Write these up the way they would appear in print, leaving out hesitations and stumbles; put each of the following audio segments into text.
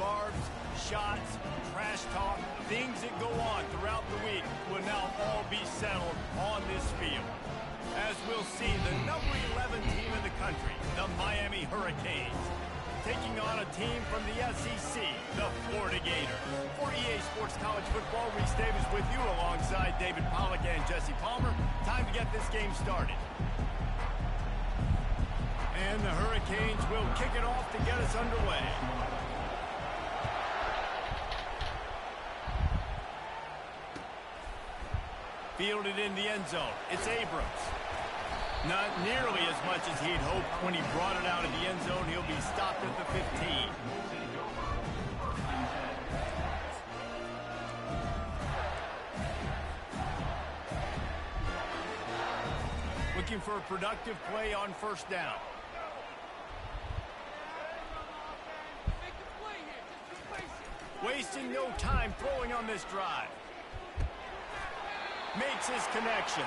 scarves, shots, trash talk, things that go on throughout the week will now all be settled on this field. As we'll see, the number 11 team in the country, the Miami Hurricanes, taking on a team from the SEC, the Florida Gators. For EA Sports College Football, Reese Davis with you alongside David Pollack and Jesse Palmer. Time to get this game started. And the Hurricanes will kick it off to get us underway. Fielded in the end zone. It's Abrams. Not nearly as much as he'd hoped when he brought it out of the end zone. He'll be stopped at the 15. Looking for a productive play on first down. Wasting no time throwing on this drive. Makes his connection.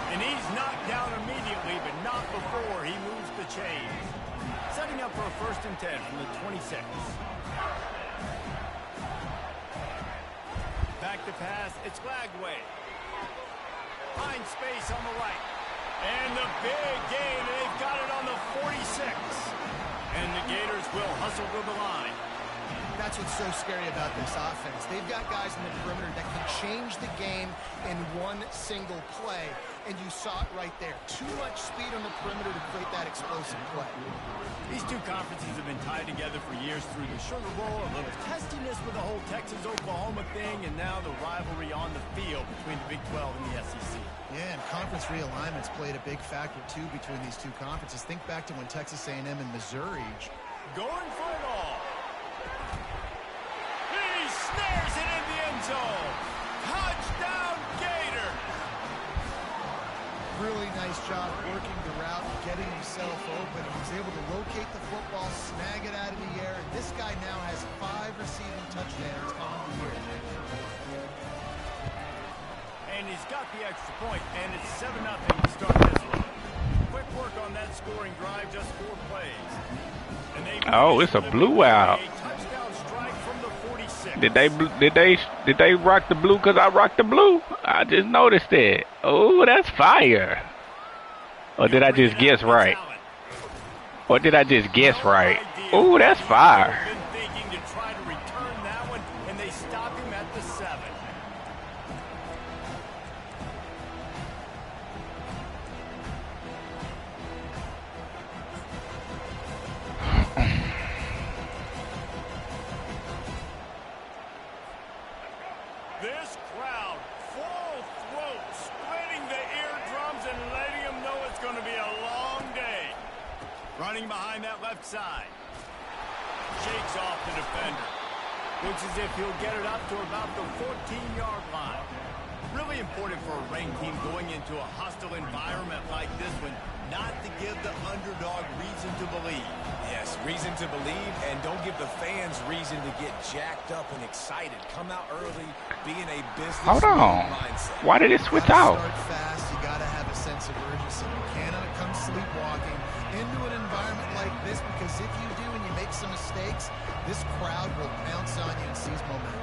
And he's knocked down immediately, but not before he moves the chains. Setting up for a 1st and 10 from the 26. Back to pass, it's Lagway. Finds space on the right. And the big gain, and they've got it on the 46. And the Gators will hustle to the line. That's what's so scary about this offense. They've got guys in the perimeter that can change the game in one single play, and you saw it right there. Too much speed on the perimeter to create that explosive play. These two conferences have been tied together for years through the Sugar Bowl, a little testiness with the whole Texas-Oklahoma thing, and now the rivalry on the field between the Big 12 and the SEC. Yeah, and conference realignments played a big factor, too, between these two conferences. Think back to when Texas A&M and Missouri. Going for it all. Snares it in the end zone. Touchdown, Gator. Really nice job working the route and getting himself open. He was able to locate the football, snag it out of the air, and this guy now has 5 receiving touchdowns on the year. And he's got the extra point, and it's 7-0 to start this one. Quick work on that scoring drive, just 4 plays. And oh, it's a blue out. Did they rock the blue because I rocked the blue? I just noticed it. Oh, that's fire. Or did I just guess right? Or did I just guess right? Oh, that's fire. Thinking to try to return that one, and they stop him at the 7. This crowd, full throat, splitting the eardrums and letting them know it's going to be a long day. Running behind that left side. Shakes off the defender. Looks as if he'll get it up to about the 14-yard line. Really important for a ranked team going into a hostile environment like this one, not to give the underdog reason to believe. Yes, reason to believe, and don't give the fans reason to get jacked up and excited. Come out early, be in a business mindset. Why did it switch out? Start fast. You got to have a sense of urgency. You cannot come sleepwalking into an environment like this, because if you do and you make some mistakes, this crowd will pounce on you and seize momentum.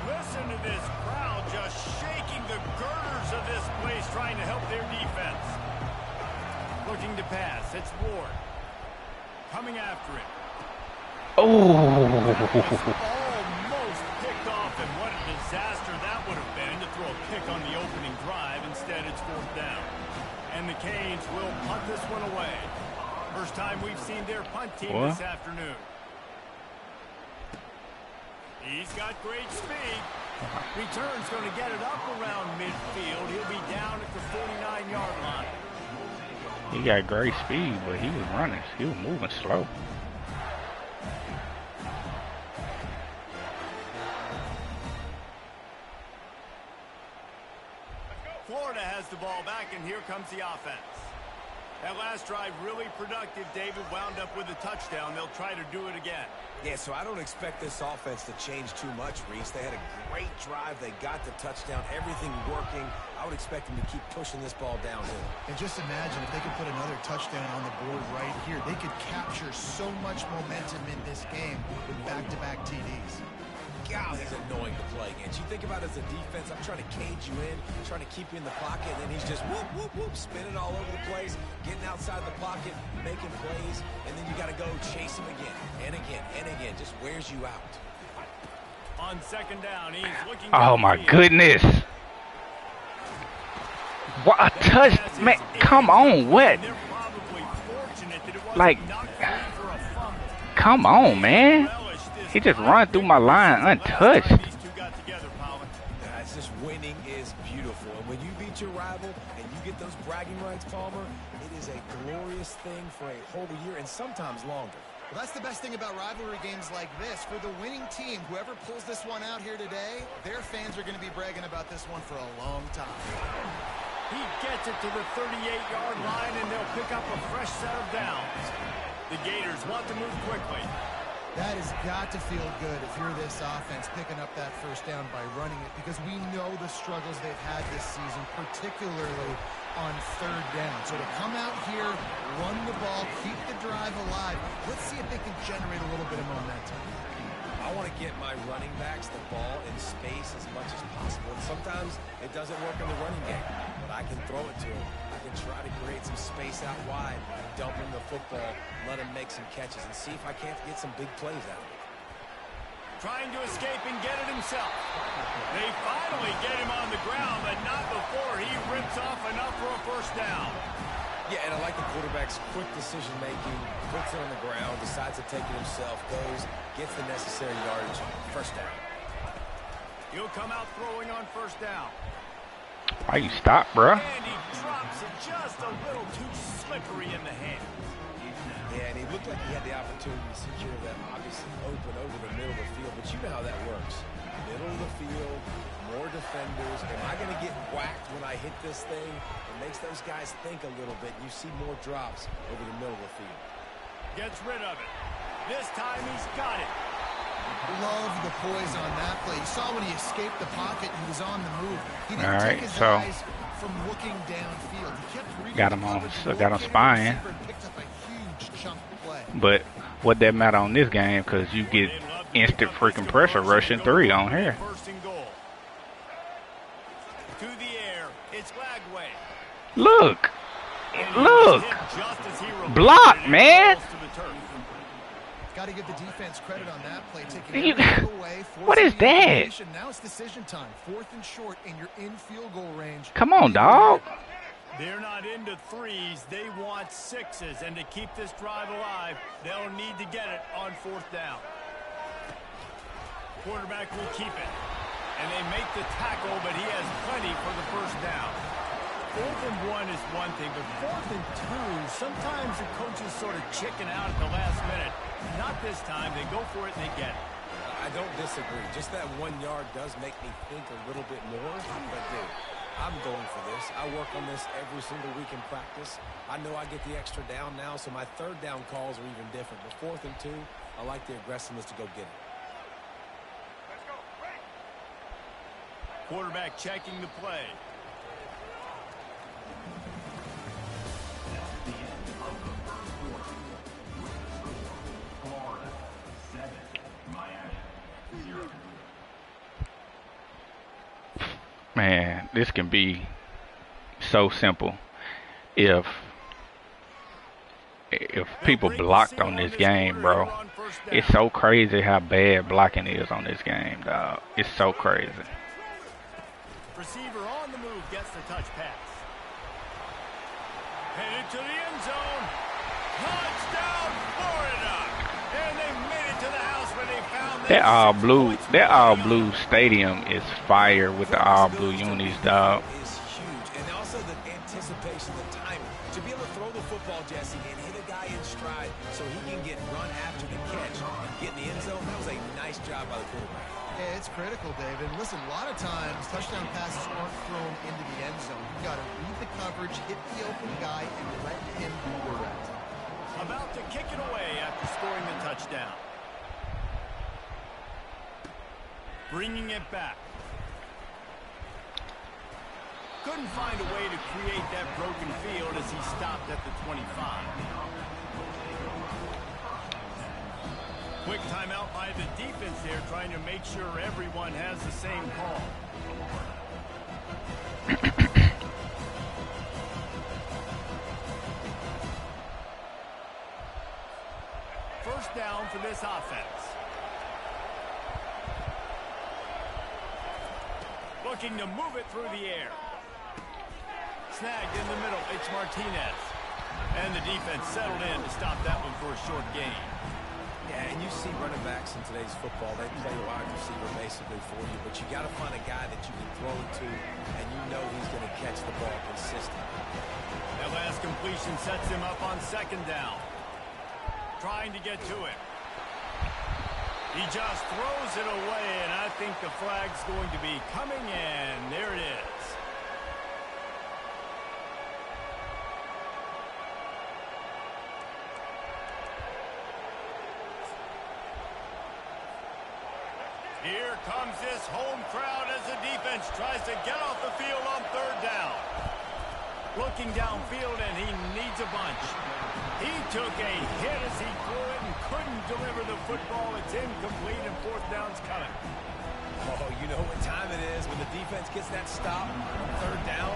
Listen to this crowd just shaking the girders of this place, trying to help their defense. Looking to pass. It's Ward. Coming after him. Oh. Almost picked off, and what a disaster that would have been to throw a pick on the opening drive. Instead, it's 4th down. And the Canes will punt this one away. First time we've seen their punt team this afternoon. He's got great speed. Return's going to get it up around midfield. He'll be down at the 49-yard line. He got great speed, but he was running. He was moving slow. Florida has the ball back, and here comes the offense. That last drive really productive. David wound up with a touchdown. They'll try to do it again. Yeah, so I don't expect this offense to change too much, Reese. They had a great drive. They got the touchdown. Everything working. I would expect them to keep pushing this ball downhill. And just imagine if they could put another touchdown on the board right here. They could capture so much momentum in this game with back-to-back TDs. God, he's annoying to play against. You think about it as a defense, I'm trying to cage you in, trying to keep you in the pocket, and then he's just whoop, whoop, whoop, spinning all over the place, getting outside the pocket, making plays, and then you got to go chase him again, and again, and again. Just wears you out. On second down, he's looking. Oh, my goodness. What a touch. Man, come on, what? Like, come on, man. He just run through my line untouched. It's just winning is beautiful. And when you beat your rival and you get those bragging rights, Palmer, it is a glorious thing for a whole year and sometimes longer. Well, that's the best thing about rivalry games like this. For the winning team, whoever pulls this one out here today, their fans are going to be bragging about this one for a long time. He gets it to the 38-yard line, and they'll pick up a fresh set of downs. The Gators want to move quickly. That has got to feel good if you're this offense picking up that first down by running it, because we know the struggles they've had this season, particularly on third down. So to come out here, run the ball, keep the drive alive, let's see if they can generate a little bit of momentum. I want to get my running backs the ball in space as much as possible. And sometimes it doesn't work in the running game, but I can throw it to them. I can try to create some space out wide, dump him the football, let him make some catches, and see if I can't get some big plays out of it. Trying to escape and get it himself. They finally get him on the ground, but not before he rips off enough for a first down. Yeah, and I like the quarterback's quick decision-making, puts it on the ground, decides to take it himself, goes, gets the necessary yardage, first down. He'll come out throwing on first down. Why you stop, bro? And he drops it just a little too slippery in the hands. Yeah, and he looked like he had the opportunity to secure that, obviously open over the middle of the field, but you know how that works. Middle of the field, more defenders. Am I going to get whacked when I hit this thing? It makes those guys think a little bit. You see more drops over the middle of the field. Gets rid of it. This time he's got it. Love the poise on that play. You saw when he escaped the pocket, he was on the move. He didn't All right, take his so eyes from looking downfield. He kept reading got him the on, coverage, so got him spying. picked up a huge chunk play. But what that matter on this game? Because you get instant freaking pressure rushing 3 on here. First and goal. To the air. It's Lagway. Look, look, block, man. Got to give the defense credit on that play. Taking away, what is that? Now it's decision time. 4th and short, and you're in field goal range. Come on, dog. They're not into threes. They want sixes. And to keep this drive alive, they'll need to get it on 4th down. Quarterback will keep it. And they make the tackle, but he has plenty for the first down. 4th and 1 is one thing, but 4th and 2, sometimes the coaches sort of chicken out at the last minute. Not this time. They go for it and they get it. I don't disagree. Just that 1 yard does make me think a little bit more. But, dude, I'm going for this. I work on this every single week in practice. I know I get the extra down now, so my 3rd down calls are even different. But 4th and 2, I like the aggressiveness to go get it. Quarterback checking the play. Man, this can be so simple if people blocked on this game, bro. It's so crazy how bad blocking is on this game, dog. It's so crazy. Receiver on the move gets the touch pass. Headed to the end zone. Touchdown, Florida! And they made it to the house when they found That all blue stadium is fire with the all blue unis, dog. Is huge, and also the anticipation, the timing to be able to throw the football, Jesse, and hit a guy in stride so he can get run after the catch and get in the end zone. That was a nice job by the quarterback. Yeah, it's critical, David. Listen, a lot of times touchdown passes aren't thrown into the end zone. You've got to read the coverage, hit the open guy, and let him be direct. About to kick it away after scoring the touchdown. Bringing it back. Couldn't find a way to create that broken field as he stopped at the 25. Quick timeout by the defense there, trying to make sure everyone has the same call. First down for this offense. Looking to move it through the air. Snagged in the middle, it's Martinez. And the defense settled in to stop that one for a short gain. Yeah, and you see running backs in today's football, they play wide receiver basically for you, but you got to find a guy that you can throw it to, and you know he's going to catch the ball consistently. That last completion sets him up on second down. Trying to get to it. He just throws it away, and I think the flag's going to be coming in. There it is. Here comes this home crowd as the defense tries to get off the field on third down. Looking downfield, and he needs a bunch. He took a hit as he threw it and couldn't deliver the football. It's incomplete, and fourth down's coming. Oh, you know what time it is when the defense gets that stop on third down.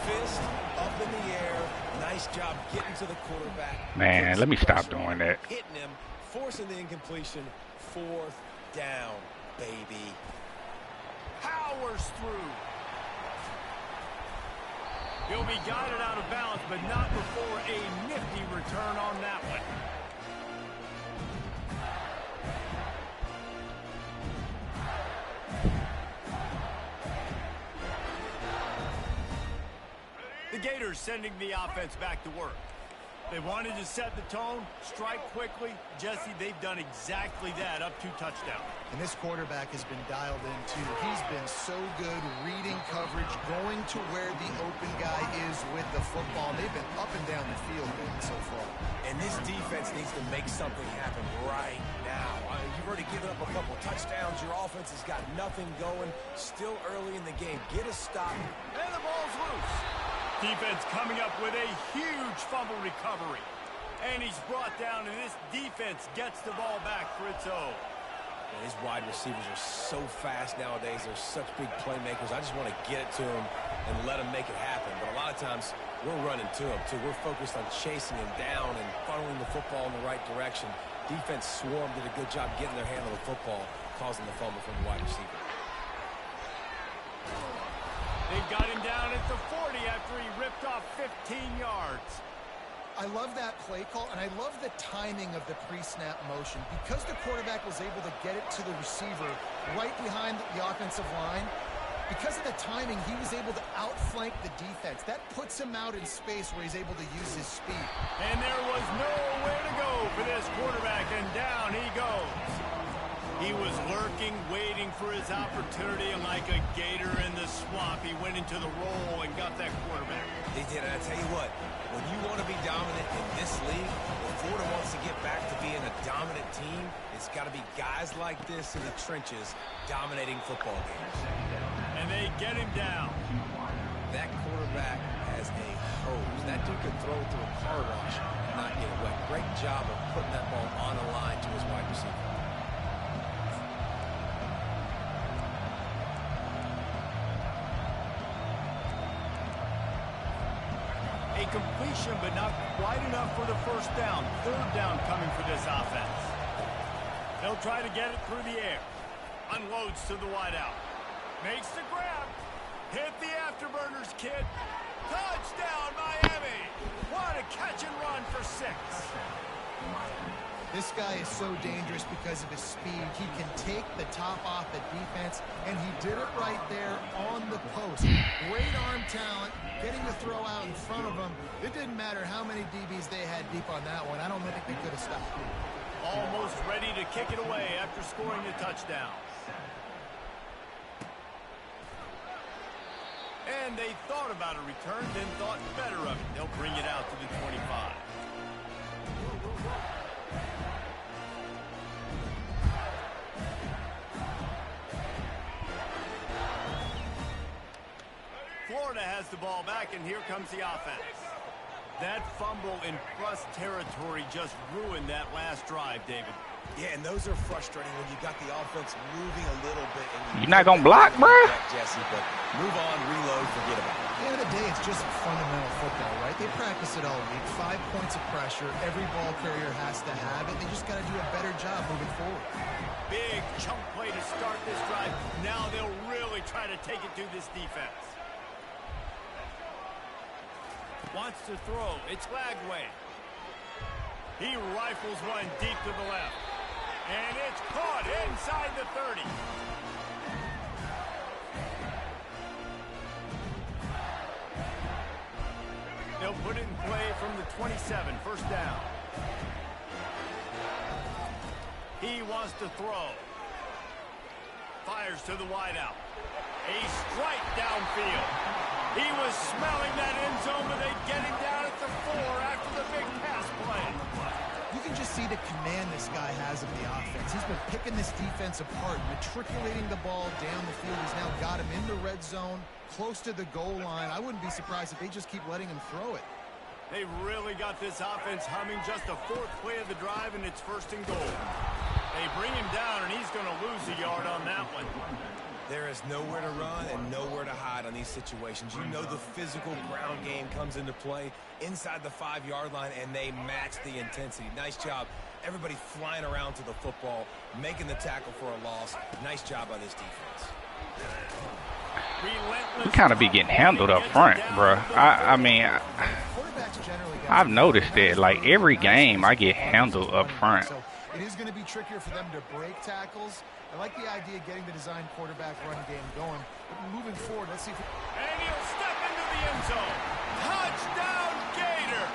Fist up in the air. Nice job getting to the quarterback. Man, let me stop doing that. Hitting him, forcing the incompletion. Fourth down, baby. Powers through. He'll be guided out of bounds, but not before a nifty return on that one. The Gators sending the offense back to work. They wanted to set the tone, strike quickly. Jesse, they've done exactly that, up 2 touchdowns. And this quarterback has been dialed in, too. He's been so good reading coverage, going to where the open guy is with the football. They've been up and down the field so far. And this defense needs to make something happen right now. You've already given up a couple touchdowns. Your offense has got nothing going. Still early in the game. Get a stop. And the ball's loose. Defense coming up with a huge fumble recovery. And he's brought down, and this defense gets the ball back for its own. These wide receivers are so fast nowadays. They're such big playmakers. I just want to get it to them and let them make it happen. But a lot of times, we're running to them, too. We're focused on chasing him down and funneling the football in the right direction. Defense swarmed, did a good job getting their hand on the football, causing the fumble from the wide receiver. They've got him down at the 40 after he ripped off 15 yards. I love that play call, and I love the timing of the pre-snap motion. Because the quarterback was able to get it to the receiver right behind the offensive line, because of the timing, he was able to outflank the defense. That puts him out in space where he's able to use his speed. And there was nowhere to go for this quarterback, and down he goes. He was lurking, waiting for his opportunity, and like a gator in the swamp, he went into the roll and got that quarterback. He did, and I tell you what, when you want to be dominant in this league, if Florida wants to get back to being a dominant team, it's got to be guys like this in the trenches dominating football games. And they get him down. That quarterback has a hose. That dude could throw it through a car wash and not get wet. Great job of putting that ball on the line to his wide receiver. A completion, but not quite enough for the first down. Third down coming for this offense. They'll try to get it through the air. Unloads to the wideout. Makes the grab. Hit the afterburners, kid. Touchdown, Miami. What a catch and run for 6. This guy is so dangerous because of his speed. He can take the top off the defense, and he did it right there on the post. Great arm talent, getting the throw out in front of him. It didn't matter how many DBs they had deep on that one. I don't think they could have stopped. Almost ready to kick it away after scoring the touchdown. And they thought about a return, then thought better of it. They'll bring it out to the 25. Florida has the ball back, and here comes the offense. That fumble in plus territory just ruined that last drive, David. Yeah, and those are frustrating when you got the offense moving a little bit. And you're not going to block, bro? Jesse, but move on, reload, forget about it. At the end of the day, it's just fundamental football, right? They practice it all week. 5 points of pressure. Every ball carrier has to have it. They just got to do a better job moving forward. Big chunk play to start this drive. Now they'll really try to take it to this defense. Wants to throw. It's Lagway. He rifles one deep to the left. And it's caught inside the 30. They'll put it in play from the 27. First down. He wants to throw. Fires to the wideout. A strike downfield. He was smelling that end zone, but they get him down at the 4 after the big pass play. You can just see the command this guy has of the offense. He's been picking this defense apart, matriculating the ball down the field. He's now got him in the red zone, close to the goal line. I wouldn't be surprised if they just keep letting him throw it. They really got this offense humming. Just the 4th play of the drive, and it's 1st and goal. They bring him down, and he's going to lose a yard on that one. There is nowhere to run and nowhere to hide on these situations. You know the physical ground game comes into play inside the 5-yard line, and they match the intensity. Nice job. Everybody flying around to the football, making the tackle for a loss. Nice job by this defense. We kind of be getting handled up front, bro. I mean, I've noticed that, like, every game I get handled up front. So it is going to be trickier for them to break tackles. I like the idea of getting the design quarterback run game going. But moving forward, let's see if... And he'll step into the end zone. Touchdown, Gator!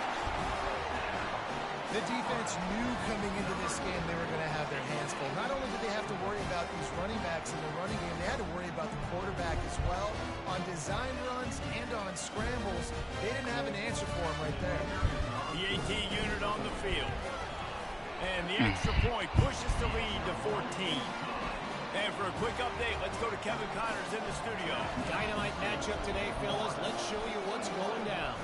The defense knew coming into this game they were going to have their hands full. Not only did they have to worry about these running backs in the running game, they had to worry about the quarterback as well. On design runs and on scrambles, they didn't have an answer for him right there. The AT unit on the field. And the extra point pushes the lead to 14. And for a quick update, let's go to Kevin Connors in the studio. Dynamite matchup today, fellas. Let's show you what's going down.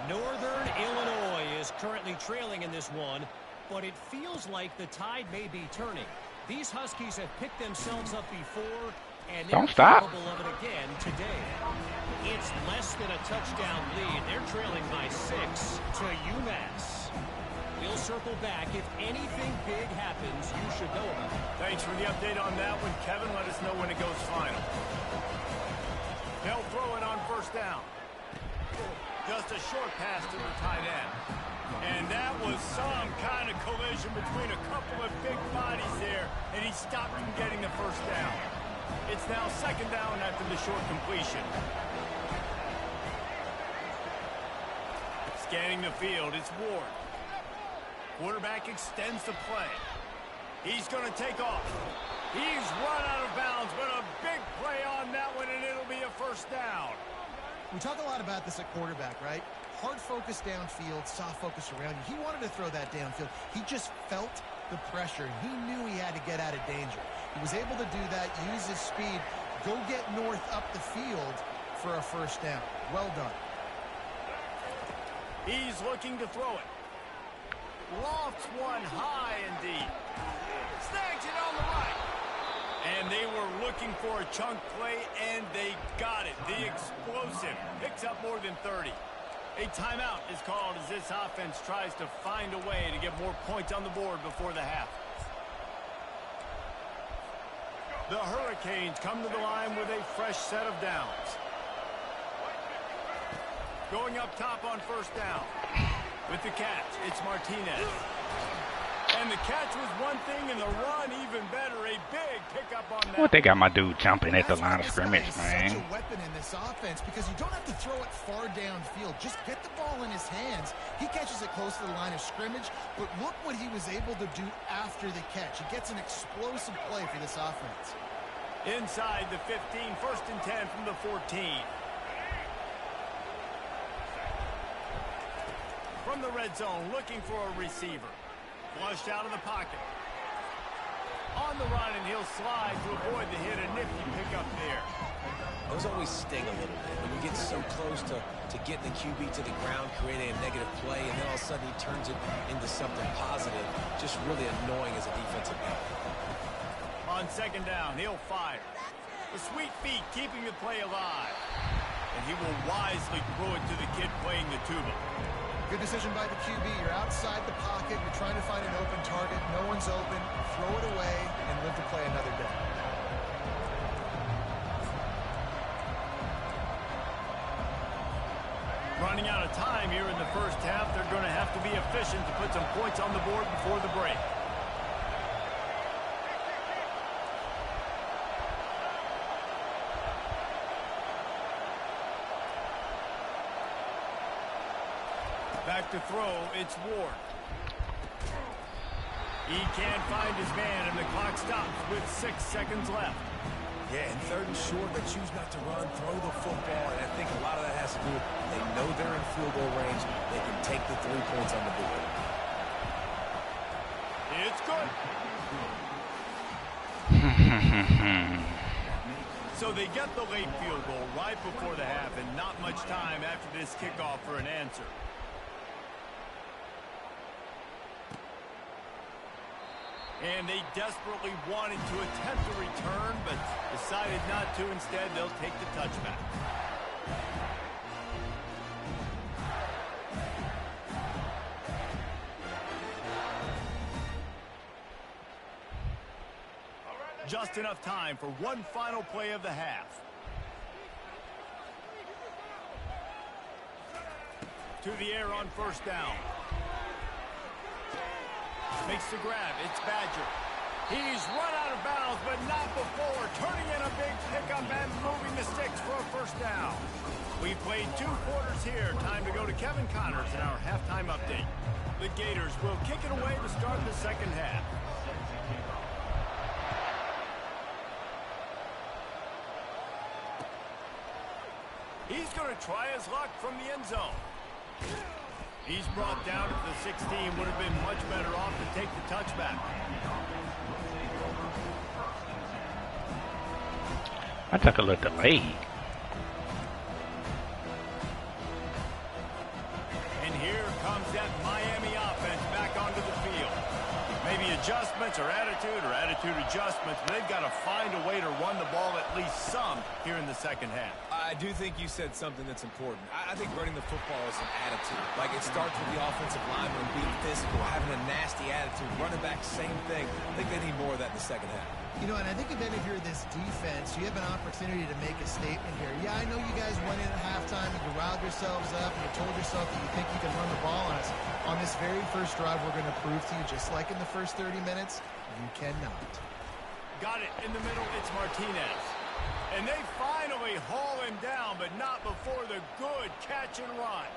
Northern Illinois is currently trailing in this one, but it feels like the tide may be turning. These Huskies have picked themselves up before, and they're capable of it again today. It's less than a touchdown lead. They're trailing by 6 to UMass. We'll circle back. If anything big happens, you should know about it. Thanks for the update on that one, Kevin. Let us know when it goes final. They'll throw it on 1st down. Just a short pass to the tight end. And that was some kind of collision between a couple of big bodies there, and he stopped from getting the 1st down. It's now 2nd down after the short completion. Scanning the field, it's Ward. Quarterback extends the play. He's going to take off. He's run out of bounds, but a big play on that one, and it'll be a 1st down. We talk a lot about this at quarterback, right? Hard focus downfield, soft focus around you. He wanted to throw that downfield. He just felt the pressure. He knew he had to get out of danger. He was able to do that, use his speed, go get north up the field for a 1st down. Well done. He's looking to throw it. Lofts one high and deep. Snags it on the right. And they were looking for a chunk play, and they got it. The explosive picks up more than 30. A timeout is called as this offense tries to find a way to get more points on the board before the half. The Hurricanes come to the line with a fresh set of downs. Going up top on 1st down. With the catch, it's Martinez. And the catch was one thing, and the run even better. A big pickup on that. What, they got my dude jumping at the line of scrimmage, man. Such a weapon in this offense because you don't have to throw it far downfield. Just get the ball in his hands. He catches it close to the line of scrimmage, but look what he was able to do after the catch. He gets an explosive play for this offense. Inside the 15, 1st and 10 from the 14. from the red zone, looking for a receiver. Flushed out of the pocket. On the run, and he'll slide to avoid the hit. A nifty pickup there. Those always sting a little bit when you get so close to getting the QB to the ground, creating a negative play, and then all of a sudden he turns it into something positive. Just really annoying as a defensive back. On second down, he'll fire. The sweet feet keeping the play alive. And he will wisely throw it to the kid playing the tuba. Good decision by the QB. You're outside the pocket. You're trying to find an open target. No one's open. Throw it away and live to play another day. Running out of time here in the first half. They're going to have to be efficient to put some points on the board before the break. Back to throw, it's Ward. He can't find his man, and the clock stops with 6 seconds left. Yeah, and third and short, they choose not to run, throw the football, and I think a lot of that has to do with they know they're in field goal range. They can take the 3 points on the board. It's good. So they get the late field goal right before the half, and not much time after this kickoff for an answer. And they desperately wanted to attempt a return, but decided not to. Instead, they'll take the touchback. Just enough time for one final play of the half. To the air on first down. Makes the grab. It's Badger. He's run out of bounds, but not before. Turning in a big pickup and moving the sticks for a first down. We played 2 quarters here. Time to go to Kevin Connors in our halftime update. The Gators will kick it away to start the second half. He's going to try his luck from the end zone. He's brought down at the 16. Would have been much better off to take the touchback. I took a little delay. And here comes that Miami offense back onto the field. Maybe adjustments or attitude adjustments, but they've got to find a way to run the ball at least some here in the second half. I do think you said something that's important. I think running the football is an attitude. Like, it starts with the offensive lineman being physical, having a nasty attitude. Running back, same thing. I think they need more of that in the second half. You know, and I think then if you're this defense, you have an opportunity to make a statement here. Yeah, I know you guys went in at halftime and you riled yourselves up and you told yourself that you think you can run the ball on us. On this very first drive, we're going to prove to you, just like in the first 30 minutes, you cannot. Got it in the middle. It's Martinez. And they finally haul him down, but not before the good catch and run.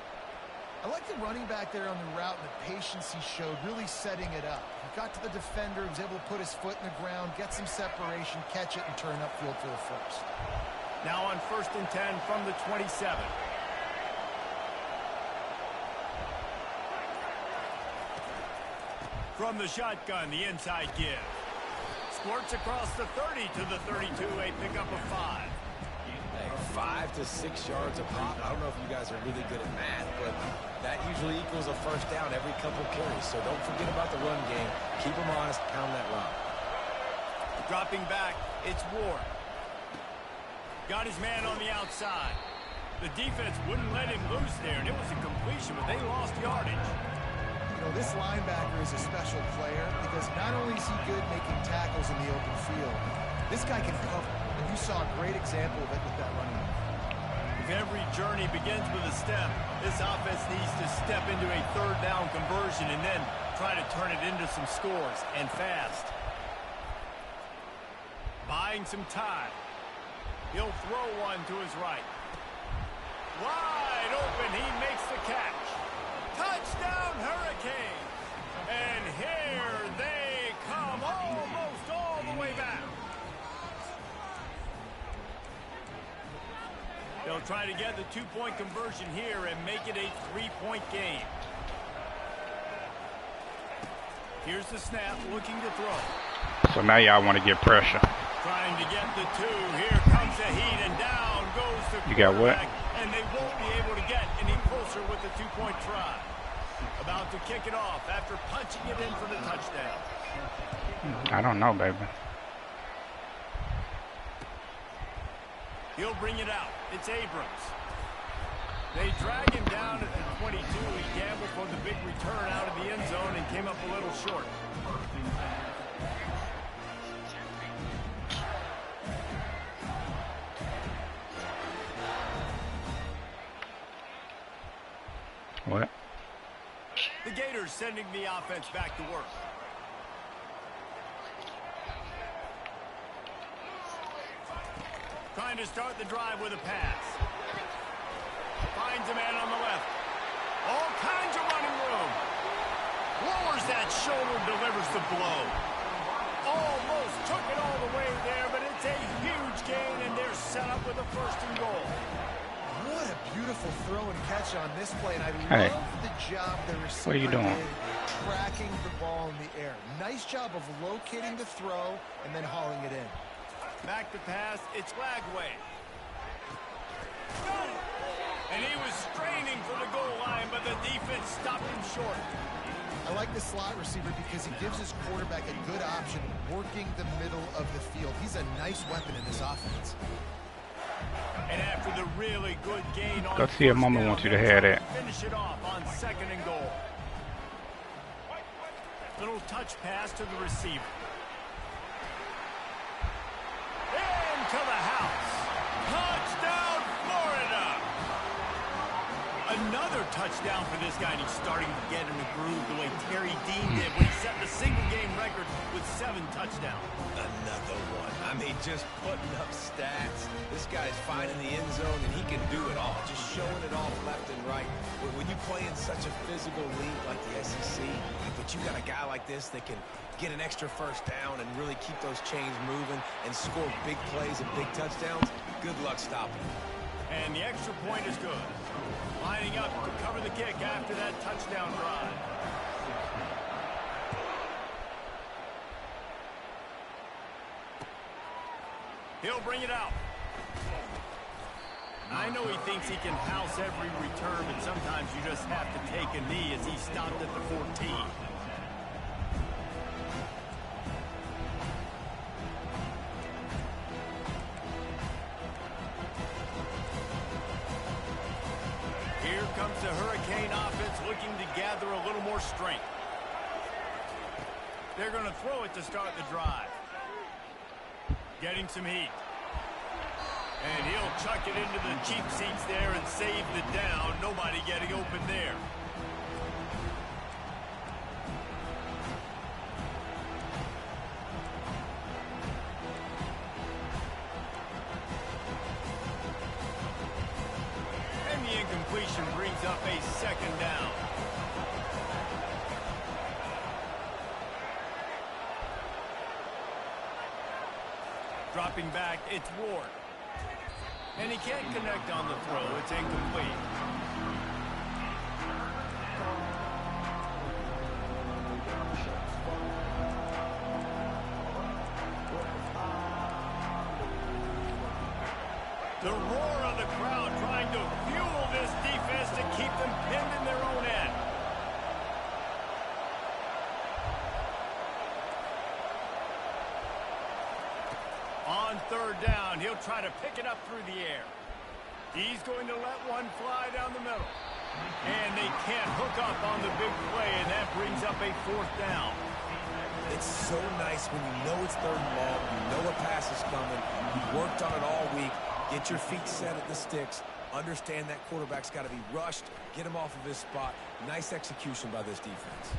I like the running back there on the route and the patience he showed, really setting it up. He got to the defender, was able to put his foot in the ground, get some separation, catch it, and turn upfield for the first. Now on 1st and 10 from the 27. From the shotgun, the inside give. Squirts across the 30 to the 32, a pickup of 5. Hey, 5 to 6 yards a pop. I don't know if you guys are really good at math, but that usually equals a first down every couple carries. So don't forget about the run game. Keep them honest, pound that rock. Dropping back, it's Ward. Got his man on the outside. The defense wouldn't let him loose there, and it was a completion, but they lost yardage. You know, this linebacker is a special player because not only is he good making tackles in the open field, this guy can cover. And you saw a great example of it with that running back. If every journey begins with a step, this offense needs to step into a third down conversion and then try to turn it into some scores, and fast. Buying some time. He'll throw one to his right. Wide open, he makes the catch. Touchdown, Hurricane! And here they come, almost all the way back. They'll try to get the 2-point conversion here and make it a 3-point game. Here's the snap, looking to throw. So now y'all want to get pressure. Trying to get the 2. Here comes the heat, and down goes the You got what? And they won't be able to get any closer with the 2-point try. About to kick it off after punching it in for the touchdown. I don't know, baby. He'll bring it out. It's Abrams. They drag him down at the 22. He gambled for the big return out of the end zone and came up a little short. What? The Gators sending the offense back to work. Trying to start the drive with a pass. Finds a man on the left. All kinds of running room. Lowers that shoulder, delivers the blow. Almost took it all the way there, but it's a huge gain, and they're set up with a 1st and goal. What a beautiful throw and catch on this play, and I love the job the receiver did tracking the ball in the air. Nice job of locating the throw and then hauling it in. Back to pass, it's Lagway. And he was straining for the goal line, but the defense stopped him short. I like the slot receiver because he gives his quarterback a good option working the middle of the field. He's a nice weapon in this offense. And after the really good gain on go see if Mama wants you to have that. Finish it off on 2nd and goal. Little touch pass to the receiver. Into the house. Touchdown, Florida! Another touchdown for this guy, and he's starting to get in the groove the way Terry Dean did when he set the single-game record with 7 touchdowns. Another one. I mean, just putting up stats. This guy's finding the end zone, and he can do it all. Just showing it off left and right. When you play in such a physical league like the SEC, but you got a guy like this that can get an extra 1st down and really keep those chains moving and score big plays and big touchdowns, good luck stopping him. And the extra point is good. Lining up to cover the kick after that touchdown drive. He'll bring it out. I know he thinks he can house every return, but sometimes you just have to take a knee as he stopped at the 14. Here comes the Hurricane offense looking to gather a little more strength. They're going to throw it to start the drive. Getting some heat. And he'll chuck it into the cheap seats there and save the down. Nobody getting open there. And the incompletion brings up a 2nd down. Dropping back, it's Ward. And he can't connect on the throw. It's incomplete. The roar of the crowd trying to fuel this defense to keep them pinned in their own end. On 3rd down, he'll try to pick it up through the air. He's going to let one fly down the middle. And they can't hook up on the big play, and that brings up a 4th down. It's so nice when you know it's 3rd and long, you know a pass is coming, you worked on it all week, get your feet set at the sticks, understand that quarterback's got to be rushed, get him off of his spot. Nice execution by this defense.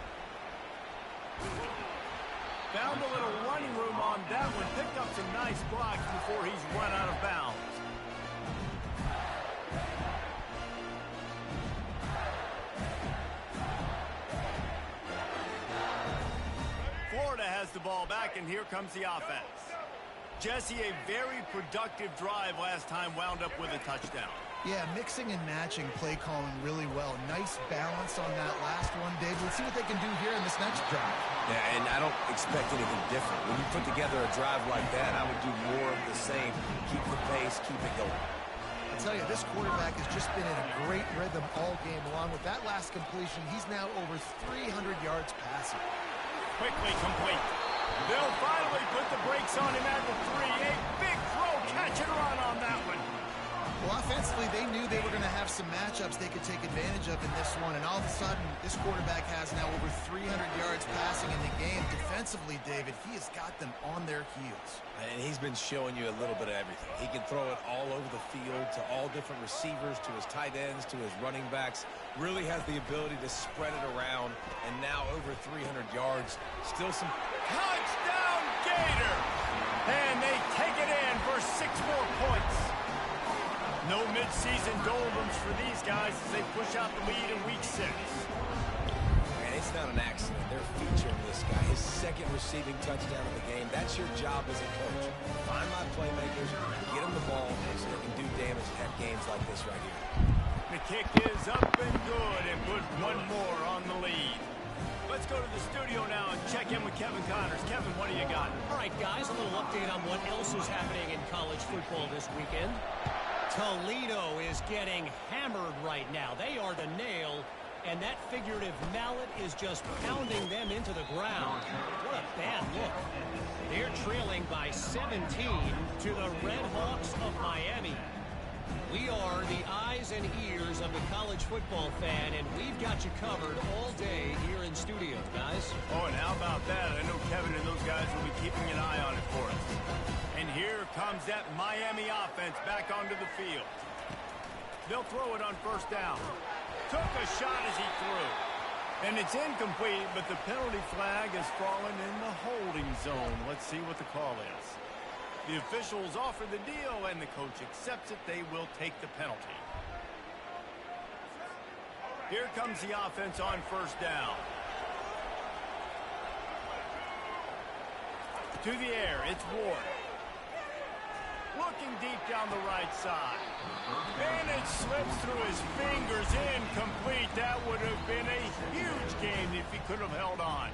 Found a little running room on that one. Picked up some nice blocks before he's run out of bounds. Florida has the ball back, and here comes the offense. Jesse, a very productive drive last time, wound up with a touchdown. Yeah, mixing and matching play calling really well. Nice balance on that last one, Dave. Let's see what they can do here in this next drive. Yeah, and I don't expect anything different. When you put together a drive like that, I would do more of the same. Keep the pace, keep it going. I tell you, this quarterback has just been in a great rhythm all game. Along with that last completion, he's now over 300 yards passing. Quickly complete. They'll finally put the brakes on him at the 3. A big throw, catch and run on that one. Well, offensively, they knew they were going to have some matchups they could take advantage of in this one, and all of a sudden, this quarterback has now over 300 yards passing in the game. Defensively, David, he has got them on their heels. And he's been showing you a little bit of everything. He can throw it all over the field to all different receivers, to his tight ends, to his running backs. Really has the ability to spread it around, and now over 300 yards. Still some... Touchdown, Gator! And they take it in for 6 more points. No mid-season doldrums for these guys as they push out the lead in Week 6. And it's not an accident. They're featuring this guy. His second receiving touchdown of the game. That's your job as a coach. Find my playmakers, get them the ball so they can do damage and have games like this right here. The kick is up and good and put one more on the lead. Let's go to the studio now and check in with Kevin Connors. Kevin, what do you got? All right, guys, a little update on what else is happening in college football this weekend. Toledo is getting hammered right now. They are the nail, and that figurative mallet is just pounding them into the ground. What a bad look. They're trailing by 17 to the Red Hawks of Miami. We are the eyes and ears of the college football fan, and we've got you covered all day here in studio, guys. Oh, and how about that? I know Kevin and those guys will be keeping an eye on it for us. And here comes that Miami offense back onto the field. They'll throw it on first down. Took a shot as he threw. And it's incomplete, but the penalty flag has fallen in the holding zone. Let's see what the call is. The officials offer the deal, and the coach accepts it. They will take the penalty. Here comes the offense on first down. To the air, it's Ward. Looking deep down the right side. And it slips through his fingers, incomplete. That would have been a huge game if he could have held on.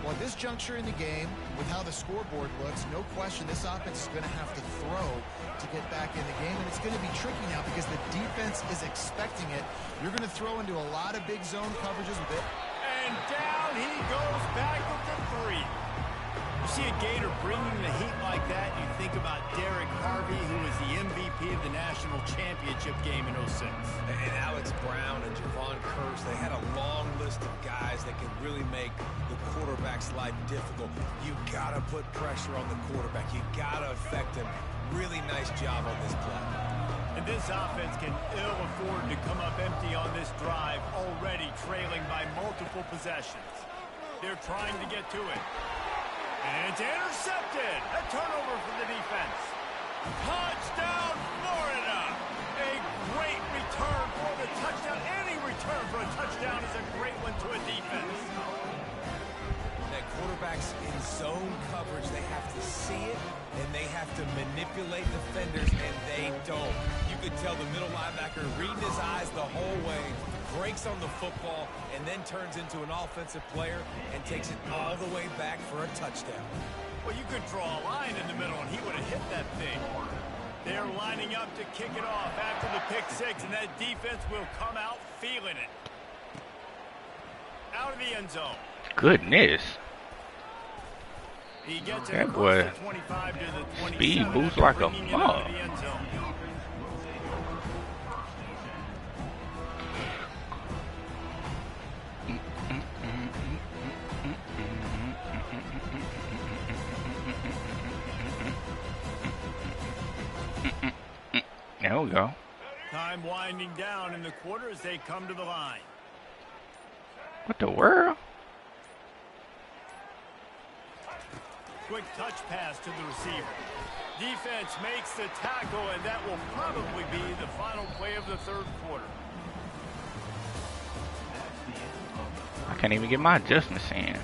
Well, at this juncture in the game, with how the scoreboard looks, no question this offense is going to have to throw to get back in the game, and it's going to be tricky now because the defense is expecting it. You're going to throw into a lot of big zone coverages with it. And down he goes back with the 3. You see a Gator bringing the heat like that, you think about Derek Harvey, who was the MVP of the national championship game in 06. And Alex Brown and Javon Curse, they had a long list of guys that can really make the quarterback's life difficult. You got to put pressure on the quarterback. You got to affect him. Really nice job on this play. And this offense can ill afford to come up empty on this drive, already trailing by multiple possessions. They're trying to get to it. And it's intercepted. A turnover for the defense. Touchdown, Florida. A great return for the touchdown. Any return for a touchdown is a great one to a defense. That quarterbacks in zone coverage, they have to see it, and they have to manipulate defenders, and they don't. You could tell the middle linebacker reading his eyes the whole way, breaks on the football, and then turns into an offensive player and takes it all the way back for a touchdown. Well, you could draw a line in the middle, and he would have hit that thing. They're lining up to kick it off after the pick 6, and that defense will come out feeling it. Out of the end zone. Goodness. He gets That it boy, across the 25 to the 27. speed boosts like a bringing it out mug. of the end zone. There we go. Time winding down in the quarter as they come to the line. What the world? Quick touch pass to the receiver. Defense makes the tackle, and that will probably be the final play of the third quarter. I can't even get my adjustments in.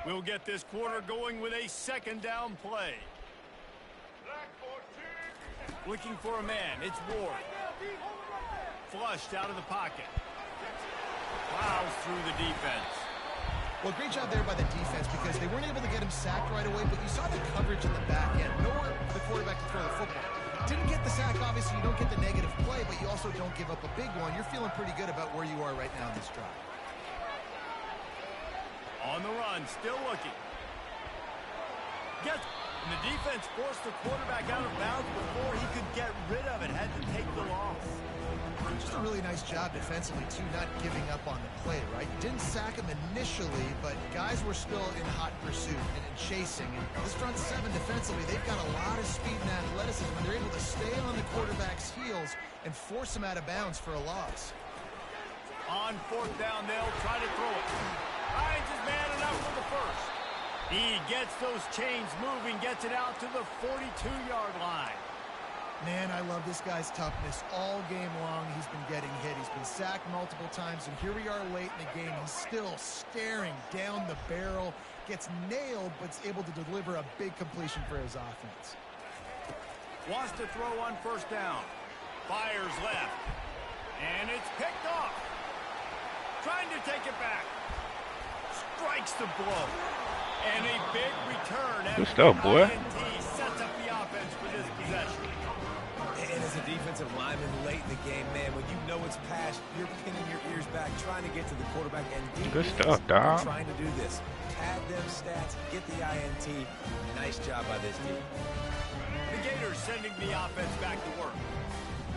We'll get this quarter going with a second down play. Looking for a man. It's Ward. Flushed out of the pocket. Plows through the defense. Well, great job there by the defense because they weren't able to get him sacked right away, but you saw the coverage in the back end. Nowhere for the quarterback to throw the football. Didn't get the sack, obviously. You don't get the negative play, but you also don't give up a big one. You're feeling pretty good about where you are right now in this drive. On the run, still looking. And the defense forced the quarterback out of bounds before he could get rid of it. Had to take the loss. Just a really nice job defensively, too, not giving up on the play, right? Didn't sack him initially, but guys were still in hot pursuit and chasing. And this front seven defensively, they've got a lot of speed and athleticism, and they're able to stay on the quarterback's heels and force him out of bounds for a loss. On fourth down, they'll try to throw it. Hines is man enough for the first. He gets those chains moving, gets it out to the 42-yard line. Man, I love this guy's toughness. All game long, he's been getting hit. He's been sacked multiple times, and here we are late in the game. He's still staring down the barrel, gets nailed, but's able to deliver a big completion for his offense. Wants to throw on first down. Fires left. And it's picked off. Trying to take it back. Strikes the blow. And a big return. Good stuff, boy. Sets up the offense for this possession. And as a defensive lineman late in the game, man, when you know it's past, you're pinning your ears back, trying to get to the quarterback. And good stuff, dog. Trying to do this. Pad them stats, get the INT. Nice job by this team. The Gators sending the offense back to work.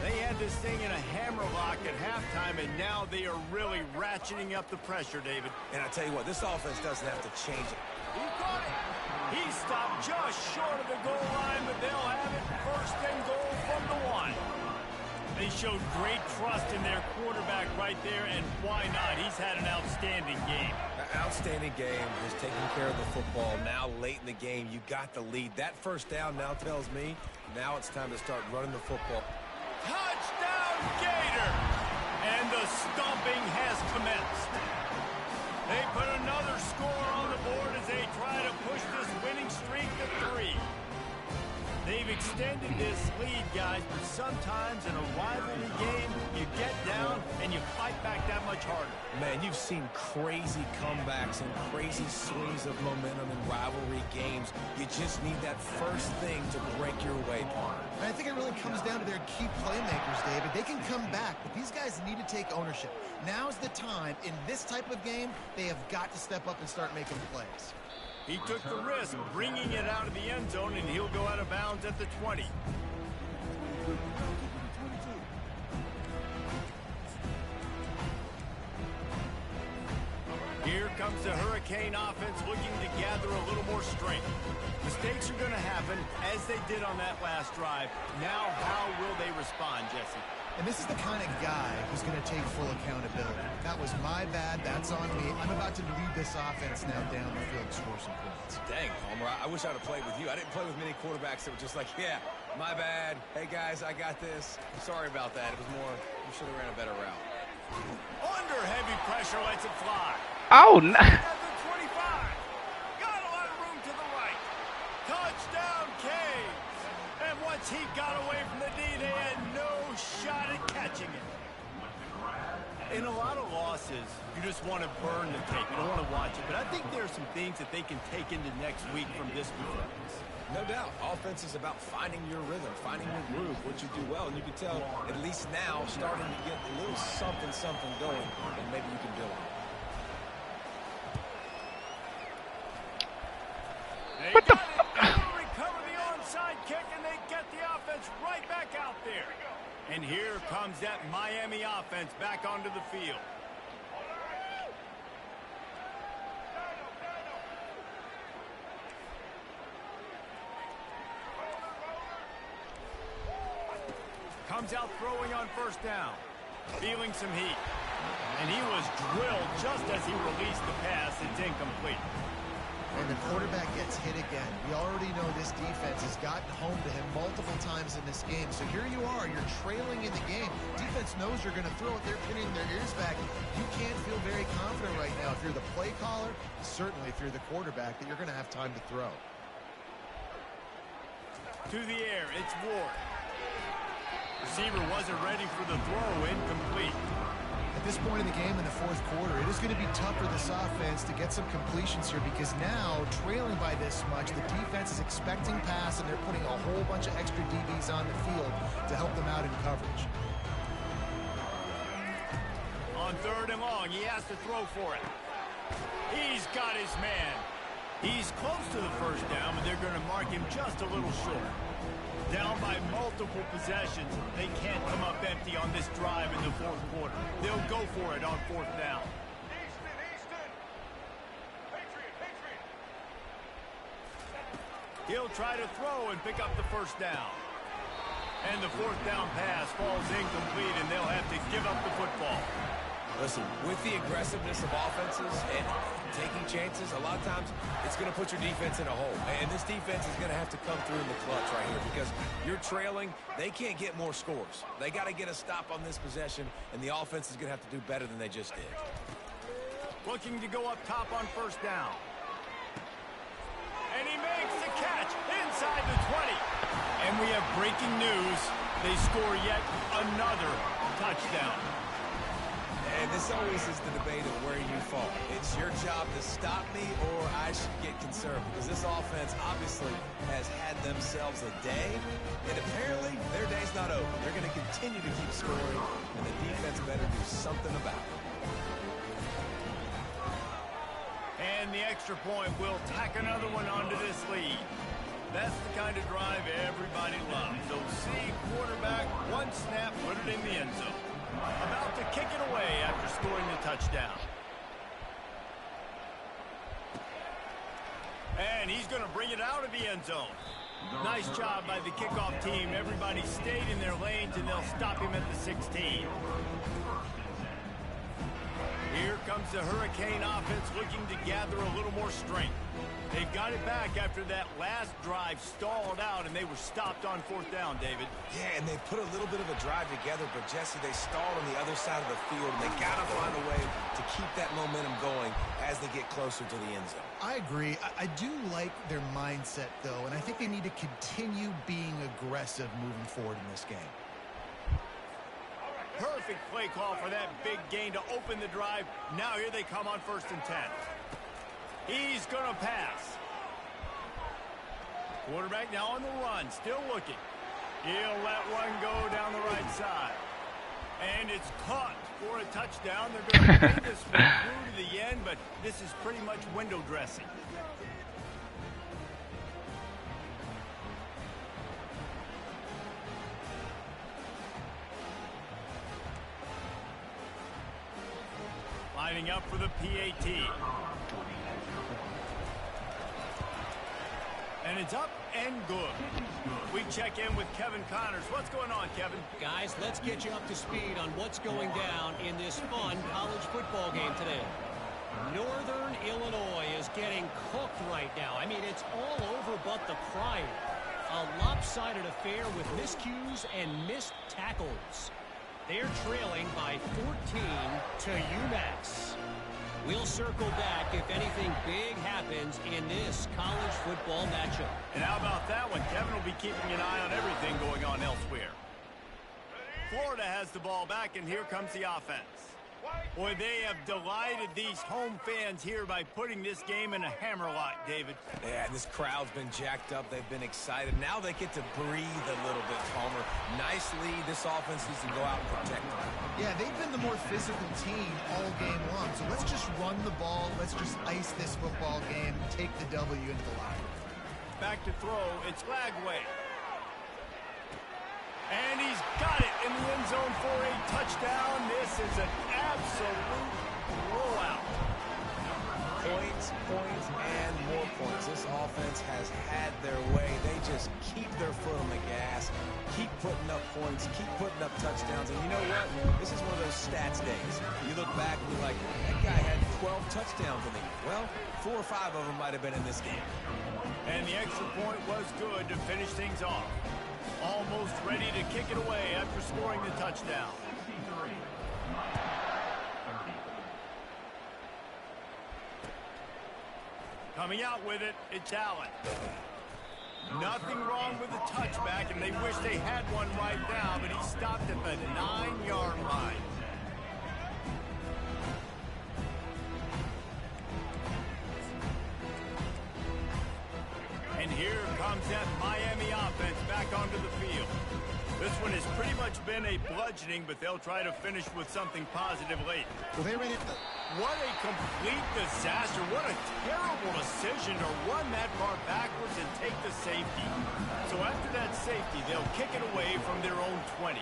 They had this thing in a hammerlock at halftime, and now they are really ratcheting up the pressure, David. And I tell you what, this offense doesn't have to change it. He caught it. He stopped just short of the goal line, but they'll have it first and goal from the one. They showed great trust in their quarterback right there, and why not? He's had an outstanding game. Outstanding game. Just taking care of the football. Now late in the game, you got the lead. That first down now tells me now it's time to start running the football. Touchdown, Gator! And the stomping has commenced. They put another score on the board as they try to push this winning streak to 3. They've extended this lead, guys, but sometimes in a rivalry game, you get down and you fight back that much harder. Man, you've seen crazy comebacks and crazy swings of momentum in rivalry games. You just need that first thing to break your way, partner. I think it really comes down to their key playmakers, David. They can come back, but these guys need to take ownership. Now's the time. In this type of game, they have got to step up and start making plays. He took the risk, bringing it out of the end zone, and he'll go out of bounds at the 20. Here comes the Hurricane offense looking to gather a little more strength. Mistakes are going to happen, as they did on that last drive. Now, how will they respond, Jesse? And this is the kind of guy who's going to take full accountability. That was my bad. That's on me. I'm about to lead this offense now down the field and score some points. Dang, Homer, I wish I'd have played with you. I didn't play with many quarterbacks that were just like, yeah, my bad. Hey, guys, I got this. Sorry about that. It was more, you should have ran a better route. Under heavy pressure, lets it fly. Oh, no. At the 25. Got a lot of room to the right. Touchdown, Caves. And once he got away from the D, they had no shot at catching it. In a lot of losses, you just want to burn the tape. You don't want to watch it. But I think there are some things that they can take into next week from this performance. No doubt. Offense is about finding your rhythm, finding your groove, what you do well. And you can tell, at least now, starting to get a little something going, and maybe you can build on it. What the fuck? They recover the onside kick, and they get the offense right back out there. And here comes that Miami offense back onto the field. Comes out throwing on first down. Feeling some heat. And he was drilled just as he released the pass. It's incomplete. And the quarterback gets hit again. We already know this defense has gotten home to him multiple times in this game. So here you are, you're trailing in the game. Defense knows you're going to throw it. They're pinning their ears back. You can't feel very confident right now if you're the play caller, certainly if you're the quarterback, that you're going to have time to throw. To the air, it's Ward. Receiver wasn't ready for the throw, incomplete. At this point in the game in the fourth quarter, it is going to be tough for this offense to get some completions here because now, trailing by this much, the defense is expecting pass and they're putting a whole bunch of extra DBs on the field to help them out in coverage. On 3rd and long, he has to throw for it. He's got his man. He's close to the first down, but they're going to mark him just a little short. Down by multiple possessions. They can't come up empty on this drive in the fourth quarter. They'll go for it on 4th down. He'll try to throw and pick up the first down. And the 4th down pass falls incomplete, and they'll have to give up the football. Listen, with the aggressiveness of offenses and taking chances, a lot of times it's going to put your defense in a hole. And this defense is going to have to come through in the clutch right here because you're trailing. They can't get more scores. They got to get a stop on this possession, and the offense is going to have to do better than they just did. Looking to go up top on 1st down. And he makes the catch inside the 20. And we have breaking news. They score yet another touchdown. And this always is the debate of where you fall. It's your job to stop me or I should get concerned because this offense obviously has had themselves a day. And apparently their day's not over. They're going to continue to keep scoring, and the defense better do something about it. And the extra point will tack another one onto this lead. That's the kind of drive everybody loves. So see quarterback, one snap, put it in the end zone. About to kick it away after scoring the touchdown. And he's going to bring it out of the end zone. Nice job by the kickoff team. Everybody stayed in their lanes, and they'll stop him at the 16. Here comes the Hurricane offense looking to gather a little more strength. They've got it back after that last drive stalled out, and they were stopped on 4th down, David. Yeah, and they put a little bit of a drive together, but, Jesse, they stalled on the other side of the field, and they got to find a way to keep that momentum going as they get closer to the end zone. I agree. I do like their mindset, though, and I think they need to continue being aggressive moving forward in this game. Perfect play call for that big gain to open the drive. Now here they come on 1st and 10. He's going to pass. Quarterback now on the run, still looking. He'll let one go down the right side. And it's caught for a touchdown. They're going to play this one through to the end, but this is pretty much window dressing. Lining up for the PAT. And it's up and good. We check in with Kevin Connors. What's going on, Kevin? Guys, let's get you up to speed on what's going down in this fun college football game today. Northern Illinois is getting cooked right now. I mean, it's all over but the crying. A lopsided affair with miscues and missed tackles. They're trailing by 14 to UMass. We'll circle back if anything big happens in this college football matchup. And how about that one? Kevin will be keeping an eye on everything going on elsewhere. Florida has the ball back, and here comes the offense. Boy, they have delighted these home fans here by putting this game in a hammerlock, David. Yeah, and this crowd's been jacked up. They've been excited. Now they get to breathe a little bit, Palmer. Nice lead. This offense needs to go out and protect them. Yeah, they've been the more physical team all game long. So let's just run the ball. Let's just ice this football game and take the W into the locker room. Back to throw. It's Lagway. And he's got it in the end zone for a touchdown. This is an absolute blowout. Points, and more points. This offense has had their way. They just keep their foot on the gas, keep putting up points, keep putting up touchdowns. And you know what? This is one of those stats days. You look back and you're like, that guy had 12 touchdowns in the year. Well, 4 or 5 of them might have been in this game. And the extra point was good to finish things off. Almost ready to kick it away after scoring the touchdown. Coming out with it, it's Allen. Nothing wrong with the touchback, and they wish they had one right now, but he stopped at the 9-yard line. And here comes that Miami offense back onto the field. This one has pretty much been a bludgeoning, but they'll try to finish with something positive late. Well, they ran it. What a complete disaster. What a terrible decision to run that far backwards and take the safety. So after that safety, they'll kick it away from their own 20.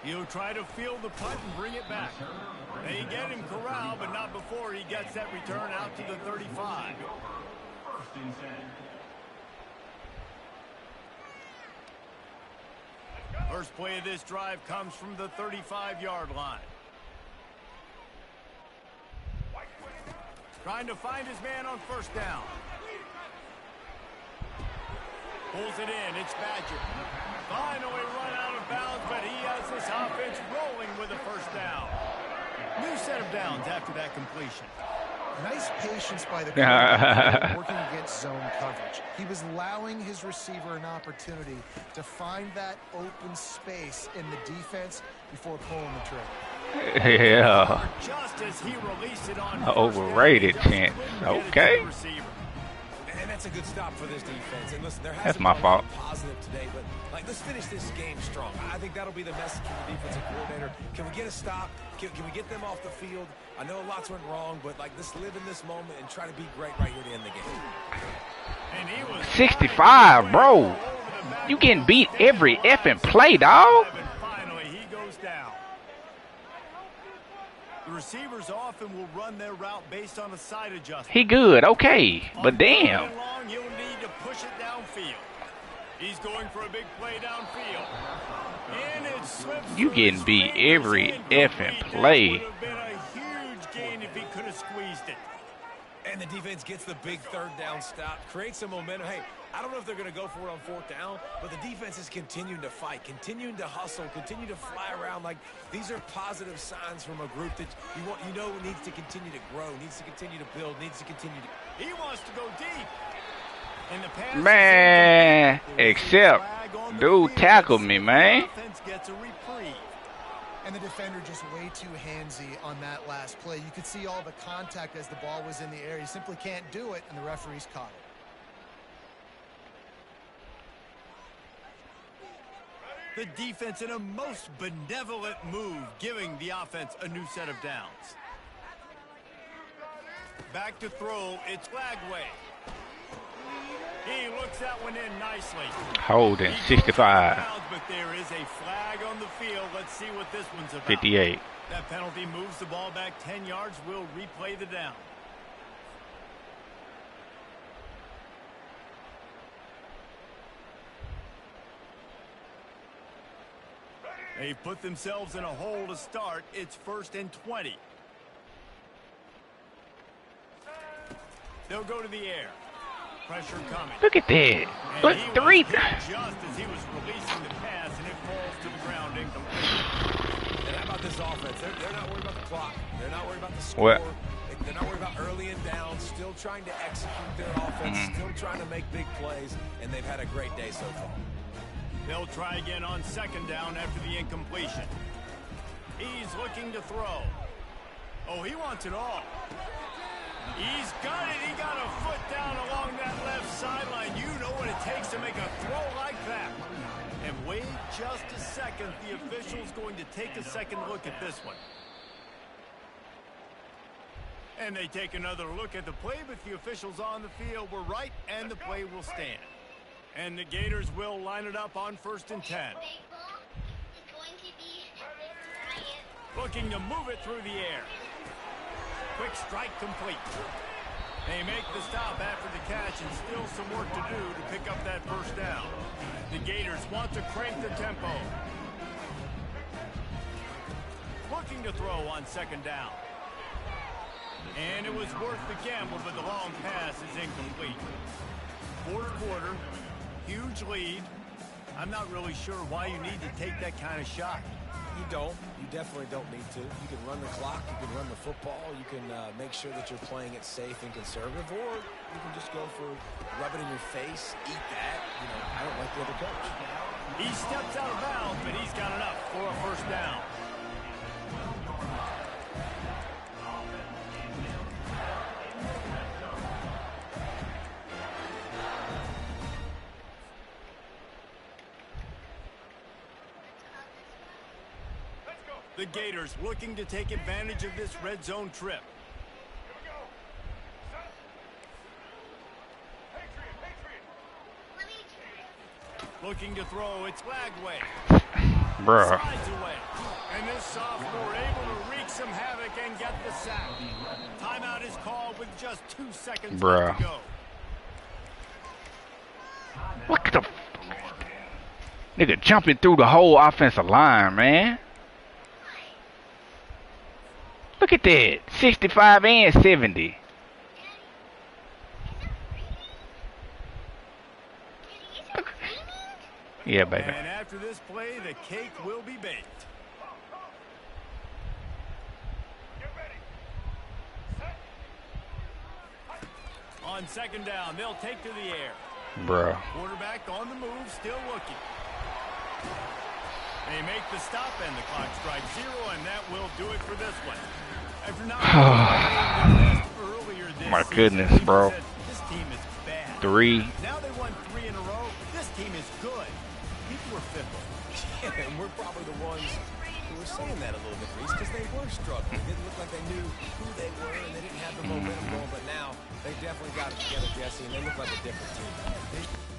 He'll try to field the punt and bring it back. They get him corralled, but not before he gets that return out to the 35. First play of this drive comes from the 35-yard line. Trying to find his man on first down. Pulls it in. It's Badger. Finally run out of bounds, but he has this offense rolling with a first down. New set of downs after that completion. Nice patience by the quarterback working against zone coverage. He was allowing his receiver an opportunity to find that open space in the defense before pulling the trigger. Yeah. Just as he released it on Overrated chance. Okay. And that's a good stop for this defense. And listen, there That's my fault. Positive today, but like, let's finish this game strong. I think that'll be the message from the defensive coordinator. Can we get a stop? Can we get them off the field? I know lots went wrong, but like, let's live in this moment and try to be great right here to end the game. And he was 65, bro. You getting beat every effing play, dog. and finally he goes down. The receivers often will run their route based on a side adjustment. He good, okay, but damn. Long, he'll need to push it downfield. He's going for a big play downfield. And it slips. You getting beat every effing play. That would have been a huge gain if he could have squeezed it. And the defense gets the big third down stop, creates some momentum. Hey, I don't know if they're going to go for it on fourth down, but the defense is continuing to fight, continuing to hustle, continue to fly around. Like, these are positive signs from a group that you know needs to continue to grow, needs to continue to build, needs to continue to. He wants to go deep. And the pass Man, except dude tackled me, man. Offense gets a reprieve. And the defender just way too handsy on that last play. You could see all the contact as the ball was in the air. He simply can't do it, and the referees caught it. The defense in a most benevolent move, giving the offense a new set of downs. Back to throw, it's Lagway. He looks that one in nicely. Holding 65. But there is a flag on the field. Let's see what this one's about. 58. That penalty moves the ball back 10 yards. We'll replay the down. They've put themselves in a hole to start. It's 1st and 20. They'll go to the air. Pressure coming. Look at that. But three. Just as he was releasing the pass, and it falls to the ground incomplete. And how about this offense? They're not worried about the clock. They're not worried about the score. What? They're not worried about early and down. Still trying to execute their offense. Still trying to make big plays. And they've had a great day so far. They'll try again on 2nd down after the incompletion. He's looking to throw. Oh, he wants it all. He's got it. He got a foot down along that left sideline. You know what it takes to make a throw like that. And wait just a second. The official's going to take a second look at this one. And they take another look at the play, but the officials on the field were right, and the play will stand. And the Gators will line it up on 1st and 10. Looking to move it through the air. Quick strike complete. They make the stop after the catch, and still some work to do to pick up that first down. The Gators want to crank the tempo. Looking looking to throw on second down. And it was worth the gamble, but the long pass is incomplete. Fourth quarter, huge lead. I'm not really sure why you need to take that kind of shot. You don't. You definitely don't need to. You can run the clock. You can run the football. You can make sure that you're playing it safe and conservative, or you can just go for rub it in your face, eat that. You know, I don't like the other coach. He steps out of bounds, but he's got enough for a first down. The Gators looking to take advantage of this red zone trip. Looking to throw, it's Lagway. Bruh. Slides away. And this sophomore able to wreak some havoc and get the sack. Timeout is called with just 2 seconds left to go. Look at the nigga jumping through the whole offensive line, man. Look at that. 65 and 70. Yeah, baby. And after this play, the cake will be baked. On second down, they'll take to the air. Bruh. Quarterback on the move, still looking. They make the stop, and the clock strikes 0, and that will do it for this one. After not earlier this My season, goodness, people bro. said, this team is bad. 3. Now they won 3 in a row. This team is good. People were fickle. Yeah, and we're probably the ones who were saying that a little bit, Reese, because they were struggling. It didn't look like they knew who they were, and they didn't have the momentum going. But now they definitely got it together, Jesse, and they look like a different team.